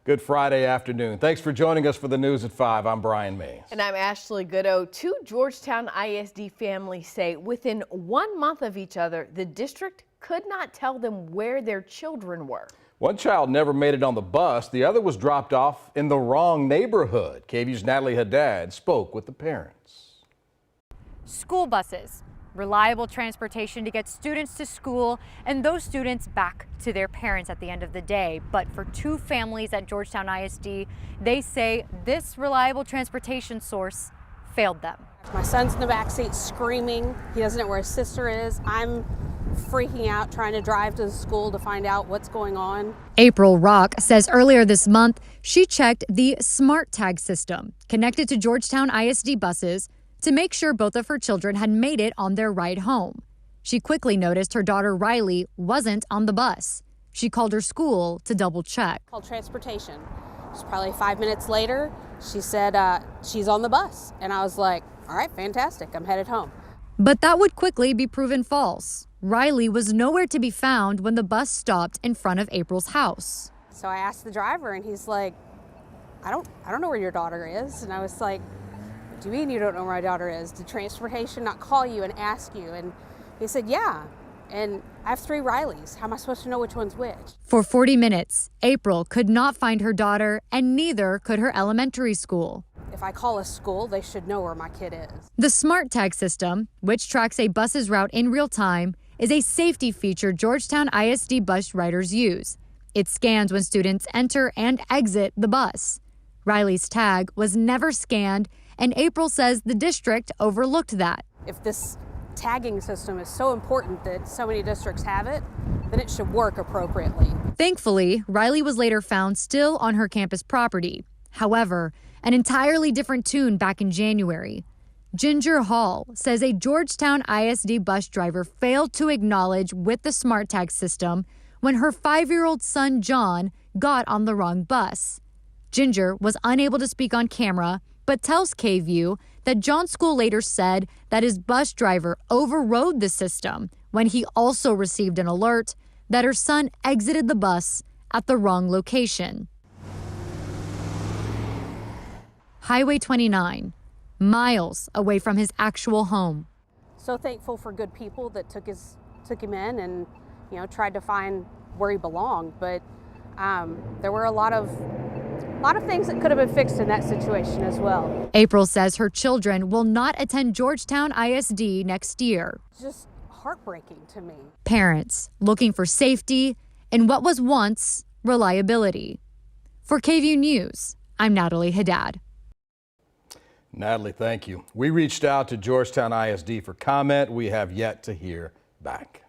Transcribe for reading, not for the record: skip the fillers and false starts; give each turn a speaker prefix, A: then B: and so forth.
A: Good Friday afternoon. Thanks for joining us for the news at 5. I'm Brian Mays.
B: And I'm Ashley Goodo. Two Georgetown ISD families say within 1 month of each other, the district could not tell them where their children were.
A: One child never made it on the bus. The other was dropped off in the wrong neighborhood. KVUE's Natalie Haddad spoke with the parents.
C: School buses, reliable transportation to get students to school and those students back to their parents at the end of the day. But for two families at Georgetown ISD, they say this reliable transportation source failed them.
D: My son's in the backseat screaming. He doesn't know where his sister is. I'm freaking out trying to drive to the school to find out what's going on.
C: April Rock says earlier this month she checked the Smart Tag system connected to Georgetown ISD buses to make sure both of her children had made it on their ride home. She quickly noticed her daughter Riley wasn't on the bus. She called her school to double check.
D: Called transportation. It's probably 5 minutes later. She said she's on the bus. And I was like, all right, fantastic. I'm headed home.
C: But that would quickly be proven false. Riley was nowhere to be found when the bus stopped in front of April's house.
D: So I asked the driver and he's like, I don't know where your daughter is. And I was like, what do you mean you don't know where my daughter is? Did transportation not call you and ask you? And he said, yeah. And I have 3 Rileys. How am I supposed to know which one's which?
C: For 40 minutes, April could not find her daughter, and neither could her elementary school.
D: If I call a school, they should know where my kid is.
C: The Smart Tag system, which tracks a bus's route in real time, is a safety feature Georgetown ISD bus riders use. It scans when students enter and exit the bus. Riley's tag was never scanned, and April says the district overlooked that.
D: If this tagging system is so important that so many districts have it, then it should work appropriately.
C: Thankfully, Riley was later found still on her campus property. However, an entirely different tune back in January. Ginger Hall says a Georgetown ISD bus driver failed to acknowledge with the Smart Tag system when her 5-year-old son John got on the wrong bus. Ginger was unable to speak on camera, but tells KVUE that John's school later said that his bus driver overrode the system when he also received an alert that her son exited the bus at the wrong location. Highway 29, miles away from his actual home.
D: So thankful for good people that took him in and tried to find where he belonged. But there were a lot of things that could have been fixed in that situation as well.
C: April says her children will not attend Georgetown ISD next year.
D: It's just heartbreaking to me.
C: Parents looking for safety in what was once reliability. For KVUE News, I'm Natalie Haddad.
A: Natalie, thank you. We reached out to Georgetown ISD for comment. We have yet to hear back.